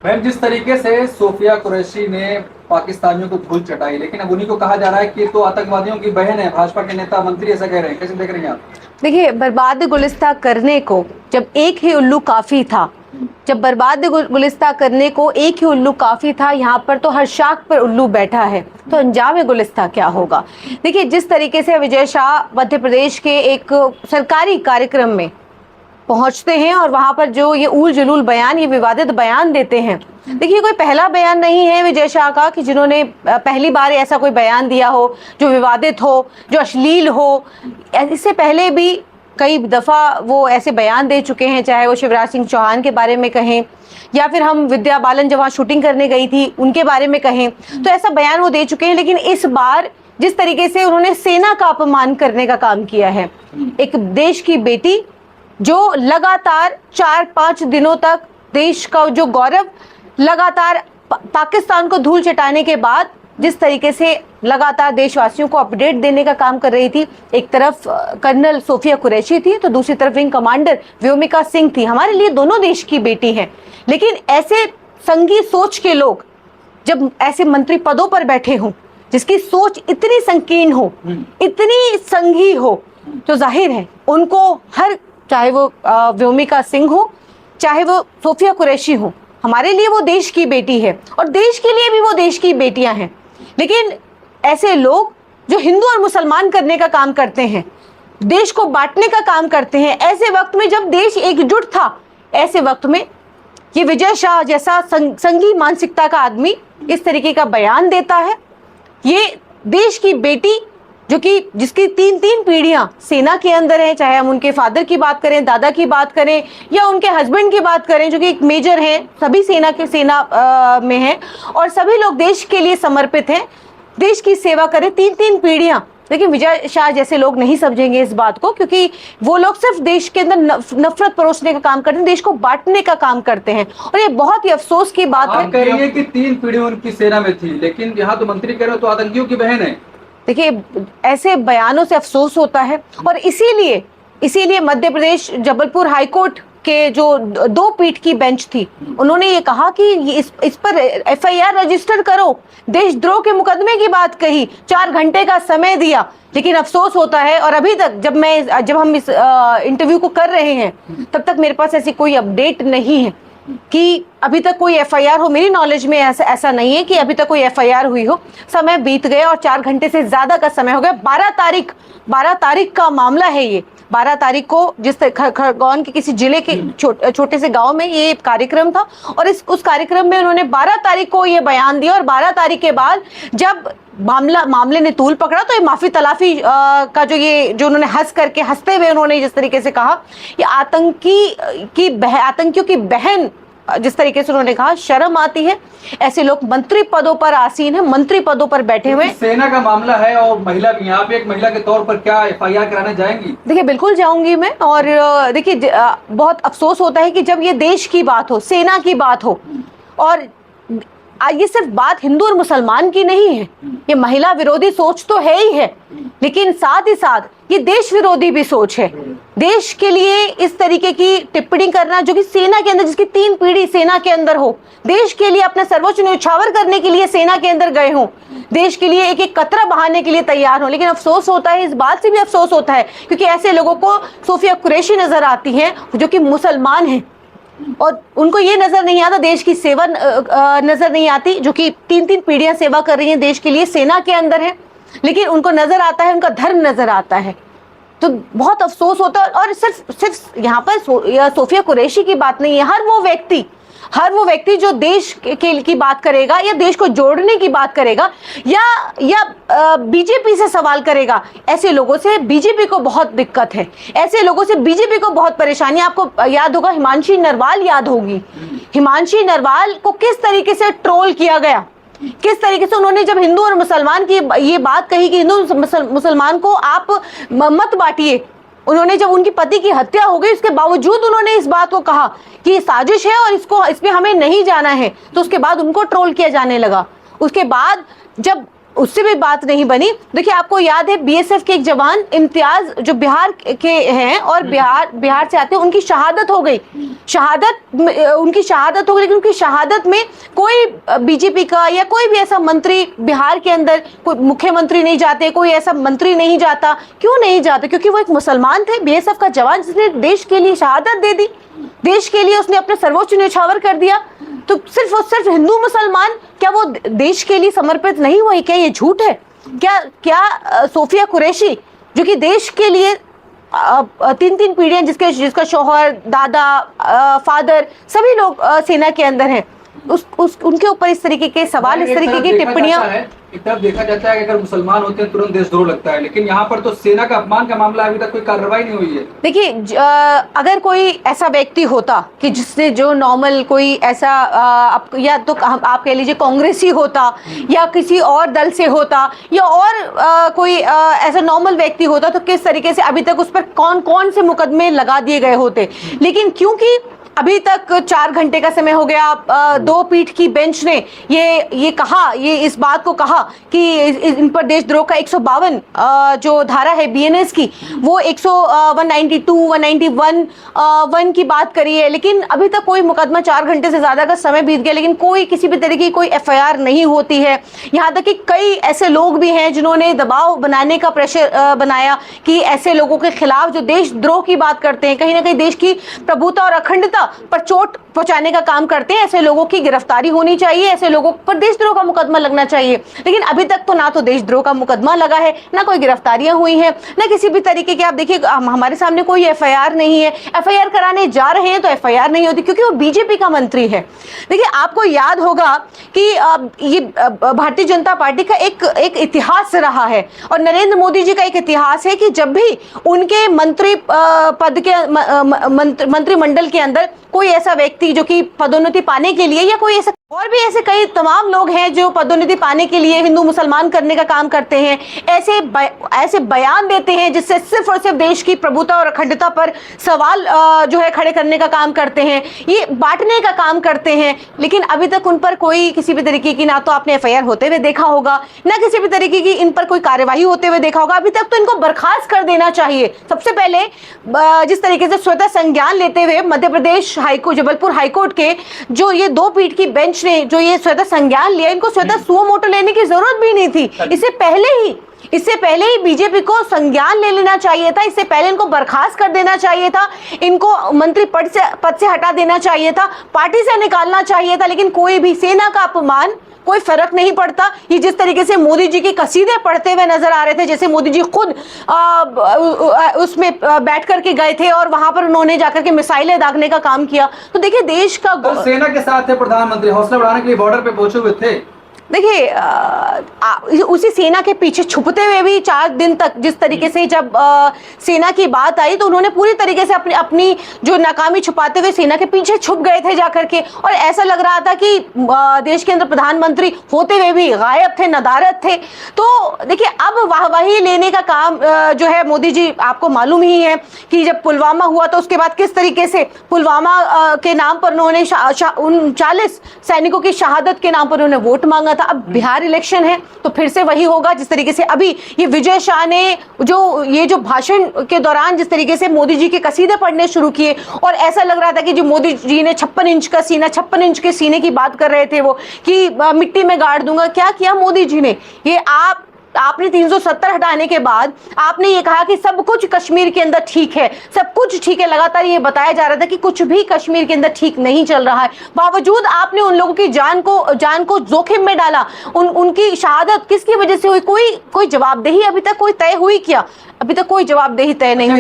Ma'am, जिस तरीके से सोफिया कुरैशी ने पाकिस्तानियों को धूल चटाई, लेकिन अब उन्हीं को कहा जा रहा है कि तो आतंकवादियों की बहन है। भाजपा के नेता मंत्री ऐसा कह रहे हैं, कैसे देख रहे हैं आप? देखिए, बर्बाद गुलिस्ता करने को जब एक ही उल्लू काफी था, जब बर्बाद गुलिस्ता करने को एक ही उल्लू काफी था, यहाँ पर तो हर शाख पर उल्लू बैठा है, तो अंजाम गुलिस्ता क्या होगा। देखिए, जिस तरीके से विजय शाह मध्य प्रदेश के एक सरकारी कार्यक्रम में पहुंचते हैं और वहां पर जो ये ऊल जुलूल बयान, ये विवादित बयान देते हैं। देखिए, कोई पहला बयान नहीं है विजय शाह का कि जिन्होंने पहली बार ऐसा कोई बयान दिया हो जो विवादित हो, जो अश्लील हो। इससे पहले भी कई दफ़ा वो ऐसे बयान दे चुके हैं, चाहे वो शिवराज सिंह चौहान के बारे में कहें या फिर हम विद्या बालन जब वहाँ शूटिंग करने गई थी उनके बारे में कहें, तो ऐसा बयान वो दे चुके हैं। लेकिन इस बार जिस तरीके से उन्होंने सेना का अपमान करने का काम किया है, एक देश की बेटी जो लगातार 4-5 दिनों तक देश का जो गौरव लगातार पाकिस्तान को धूल चटाने के बाद जिस तरीके से लगातार देशवासियों को अपडेट देने का काम कर रही थी, एक तरफ कर्नल सोफिया कुरैशी थी तो दूसरी तरफ विंग कमांडर व्योमिका सिंह थी। हमारे लिए दोनों देश की बेटी हैं, लेकिन ऐसे संघी सोच के लोग जब ऐसे मंत्री पदों पर बैठे हों, जिसकी सोच इतनी संकीर्ण हो, इतनी संघी हो, तो जाहिर है उनको हर, चाहे वो व्योमिका सिंह हो, चाहे वो सोफिया कुरैशी हो, हमारे लिए वो देश की बेटी है और देश के लिए भी वो देश की बेटियां हैं। लेकिन ऐसे लोग जो हिंदू और मुसलमान करने का काम करते हैं, देश को बांटने का काम करते हैं, ऐसे वक्त में जब देश एकजुट था, ऐसे वक्त में ये विजय शाह जैसा संघी मानसिकता का आदमी इस तरीके का बयान देता है। ये देश की बेटी जो कि जिसकी 3 पीढ़ियां सेना के अंदर है, चाहे हम उनके फादर की बात करें, दादा की बात करें या उनके हस्बैंड की बात करें जो कि एक मेजर हैं, सभी सेना में हैं और सभी लोग देश के लिए समर्पित हैं, देश की सेवा करें 3 पीढ़ियां। लेकिन विजय शाह जैसे लोग नहीं समझेंगे इस बात को, क्योंकि वो लोग सिर्फ देश के अंदर नफरत परोसने का काम करते हैं, देश को बांटने का काम करते हैं और ये बहुत ही अफसोस की बात है। आप कह रही है कि 3 पीढ़ी उनकी सेना में थी, लेकिन यहाँ तो मंत्री कह रहे हो तो आतंकियों की बहन है। देखिए, ऐसे बयानों से अफसोस होता है और इसीलिए मध्य प्रदेश जबलपुर हाईकोर्ट के जो 2 पीठ की बेंच थी, उन्होंने ये कहा कि इस पर एफआईआर रजिस्टर करो। देशद्रोह के मुकदमे की बात कही, 4 घंटे का समय दिया, लेकिन अफसोस होता है और अभी तक जब हम इस इंटरव्यू को कर रहे हैं तब तक मेरे पास ऐसी कोई अपडेट नहीं है कि अभी तक कोई एफआईआर हो। मेरी नॉलेज में ऐसा नहीं है कि अभी तक कोई एफआईआर हुई हो। समय बीत गया और 4 घंटे से ज्यादा का समय हो गया। 12 तारीख का मामला है ये। 12 तारीख को जिस खरगोन के किसी जिले के छोटे से गांव में ये कार्यक्रम था और उस कार्यक्रम में उन्होंने 12 तारीख को ये बयान दिया और 12 तारीख के बाद जब मामले ने तूल पकड़ा तो ये माफी तलाफी का जो उन्होंने हंसते हुए उन्होंने जिस तरीके से कहा, ये आतंकियों की बहन, जिस तरीके से उन्होंने कहा, शर्म आती है। ऐसे लोग मंत्री पदों पर आसीन है, मंत्री पदों पर बैठे हुए। सेना का मामला है और महिला भी, यहाँ पे एक महिला के तौर पर क्या एफआईआर कराने जाएंगी? देखिए, बिल्कुल जाऊंगी मैं। और देखिए, बहुत अफसोस होता है कि जब ये देश की बात हो, सेना की बात हो, और ये सिर्फ बात हिंदू और मुसलमान की नहीं है, ये महिला विरोधी सोच तो है ही है, लेकिन साथ ही साथ ये देश विरोधी भी सोच है। देश के लिए इस तरीके की टिप्पणी करना, जो कि सेना के अंदर, जिसकी 3 पीढ़ी सेना के अंदर हो, देश के लिए अपना सर्वोच्च न्यौछावर करने के लिए सेना के अंदर गए हों, देश के लिए एक कतरा बहाने के लिए तैयार हो। लेकिन अफसोस होता है, इस बात से भी अफसोस होता है क्योंकि ऐसे लोगों को सोफिया कुरैशी नजर आती हैं जो कि मुसलमान हैं और उनको ये नजर नहीं आता, देश की सेवा नजर नहीं आती, जो कि 3 पीढ़ियां सेवा कर रही हैं देश के लिए, सेना के अंदर है, लेकिन उनको नजर आता है, उनका धर्म नजर आता है। तो बहुत अफसोस होता है। और सिर्फ यहाँ पर सोफिया कुरैशी की बात नहीं है, हर वो व्यक्ति जो देश की बात करेगा या देश को जोड़ने की बात करेगा या बीजेपी से सवाल करेगा, ऐसे लोगों से बीजेपी को बहुत दिक्कत है, ऐसे लोगों से बीजेपी को बहुत परेशानी। आपको याद होगा, हिमांशी नरवाल याद होगी, हिमांशी नरवाल को किस तरीके से ट्रोल किया गया, किस तरीके से उन्होंने जब हिंदू और मुसलमान की ये बात कही कि हिंदू मुसलमान को आप मत बांटिए, उन्होंने जब उनकी पति की हत्या हो गई उसके बावजूद उन्होंने इस बात को कहा कि ये साजिश है और इसमें हमें नहीं जाना है, तो उसके बाद उनको ट्रोल किया जाने लगा। उसके बाद जब उससे भी बात नहीं बनी। देखिए आपको याद है बीएसएफ के एक जवान इम्तियाज जो बिहार के हैं और बिहार से आते हैं, उनकी शहादत हो गई। उनकी शहादत हो गई, लेकिन उनकी शहादत में कोई बीजेपी का या कोई भी ऐसा मंत्री बिहार के अंदर, कोई मुख्यमंत्री नहीं जाते, कोई ऐसा मंत्री नहीं जाता। क्यों नहीं जाते? क्योंकि वो एक मुसलमान थे, बीएसएफ का जवान जिसने देश के लिए शहादत दे दी, देश के लिए उसने अपने सर्वोच्च न्यौछावर कर दिया। तो सिर्फ और सिर्फ हिंदू मुसलमान, क्या वो देश के लिए समर्पित नहीं हुए? क्या ये झूठ है? क्या सोफिया कुरैशी जो कि देश के लिए 3 पीढ़ियां, जिसका शौहर, दादा, फादर सभी लोग सेना के अंदर हैं, उनके ऊपर इस तरीके के सवाल, इस तरीके की टिप्पणियां। एक तरफ देखा जाता है कि अगर मुसलमान होते हैं तुरंत देशद्रोह लगता है, लेकिन यहाँ पर तो सेना का अपमान का मामला अभी तक कोई कार्रवाई नहीं हुई है। देखिए अगर कोई ऐसा व्यक्ति होता कि जिसने जो नॉर्मल कोई ऐसा या तो आप कह लीजिए कांग्रेसी होता या किसी और दल से होता या और कोई ऐसा नॉर्मल व्यक्ति होता, तो किस तरीके से अभी तक उस पर कौन कौन से मुकदमे लगा दिए गए होते। लेकिन क्योंकि अभी तक 4 घंटे का समय हो गया, 2 पीठ की बेंच ने ये कहा, ये इस बात को कहा कि इन पर देशद्रोह का 152 जो धारा है बीएनएस की, वो 192, 191 की बात करी है। लेकिन अभी तक कोई मुकदमा, 4 घंटे से ज्यादा का समय बीत गया, लेकिन कोई किसी भी तरीके की कोई एफआईआर नहीं होती है। यहाँ तक कि कई ऐसे लोग भी हैं जिन्होंने दबाव बनाने का प्रेशर बनाया कि ऐसे लोगों के खिलाफ जो देशद्रोह की बात करते हैं, कहीं ना कहीं देश की प्रभुता और अखंडता पर चोट पहुंचाने का काम करते हैं, ऐसे लोगों की गिरफ्तारी होनी चाहिए, ऐसे लोगों पर देशद्रोह का मुकदमा लगना चाहिए। लेकिन अभी तक तो ना तो देशद्रोह का मुकदमा लगा है, ना कोई गिरफ्तारियां हुई हैं, ना किसी भी तरीके के, आप देखिए हमारे सामने कोई एफआईआर नहीं है। एफआईआर कराने जा रहे हैं तो एफआईआर नहीं होती क्योंकि वो बीजेपी का मंत्री है। देखिए आपको याद होगा कि ये भारतीय जनता पार्टी का एक इतिहास रहा है और नरेंद्र मोदी जी का एक इतिहास है कि जब भी उनके मंत्री पद के मंत्रिमंडल के अंदर कोई ऐसा व्यक्ति जो कि पदोन्नति पाने के लिए, या कोई ऐसा और भी ऐसे कई तमाम लोग हैं जो पदोन्नति पाने के लिए हिंदू मुसलमान करने का काम करते हैं, ऐसे बयान देते हैं जिससे सिर्फ और सिर्फ देश की प्रभुता और अखंडता पर सवाल जो है खड़े करने का काम करते हैं, ये बांटने का काम करते हैं। लेकिन अभी तक उन पर कोई किसी भी तरीके की, ना तो आपने एफआईआर होते हुए देखा होगा, ना किसी भी तरीके की इन पर कोई कार्यवाही होते हुए देखा होगा। अभी तक तो इनको बर्खास्त कर देना चाहिए। सबसे पहले जिस तरीके से स्वतः संज्ञान लेते हुए मध्य प्रदेश हाईकोर्ट, जबलपुर हाईकोर्ट के जो ये 2 पीठ की बेंच ने जो ये स्वतः संज्ञान लिया, इनको स्वतः सुओ मोटो लेने की जरूरत भी नहीं थी। इससे पहले ही बीजेपी को संज्ञान ले लेना चाहिए था, इससे पहले इनको बर्खास्त कर देना चाहिए था, इनको मंत्री पद से हटा देना चाहिए था, पार्टी से निकालना चाहिए था। लेकिन कोई भी, सेना का अपमान, कोई फर्क नहीं पड़ता। ये जिस तरीके से मोदी जी की कसीदे पढ़ते हुए नजर आ रहे थे, जैसे मोदी जी खुद उसमें बैठ करके गए थे और वहां पर उन्होंने जाकर के मिसाइलें दागने का काम किया। तो देखिए देश का तो सेना के साथ थे प्रधानमंत्री, हौसला बढ़ाने के लिए बॉर्डर पे पहुंचे हुए थे। देखिए उसी सेना के पीछे छुपते हुए भी 4 दिन तक, जिस तरीके से जब सेना की बात आई तो उन्होंने पूरी तरीके से अपनी जो नाकामी छुपाते हुए सेना के पीछे छुप गए थे जाकर के, और ऐसा लग रहा था कि देश के अंदर प्रधानमंत्री होते हुए भी गायब थे, नदारद थे। तो देखिए अब वाहवाही लेने का काम जो है मोदी जी, आपको मालूम ही है कि जब पुलवामा हुआ तो उसके बाद किस तरीके से पुलवामा के नाम पर उन्होंने 39 सैनिकों की शहादत के नाम पर उन्होंने वोट मांगा। अब बिहार इलेक्शन है तो फिर से वही होगा। जिस तरीके से अभी ये विजय शाह ने जो भाषण के दौरान जिस तरीके से मोदी जी के कसीदे पढ़ने शुरू किए, और ऐसा लग रहा था कि जो मोदी जी ने 56 इंच का सीना, 56 इंच के सीने की बात कर रहे थे वो, कि मिट्टी में गाड़ दूंगा। क्या किया मोदी जी ने? ये आपने 370 हटाने के बाद आपने ये कहा कि सब कुछ कश्मीर के अंदर ठीक है, सब कुछ ठीक है। लगातार ये बताया जा रहा था कि कुछ भी कश्मीर के अंदर ठीक नहीं चल रहा है। बावजूद आपने उन लोगों की जान को जोखिम में डाला। उनकी शहादत किसकी वजह से हुई? कोई जवाबदेही अभी तक कोई तय हुई क्या? अभी तक कोई जवाबदेही तय नहीं हुई।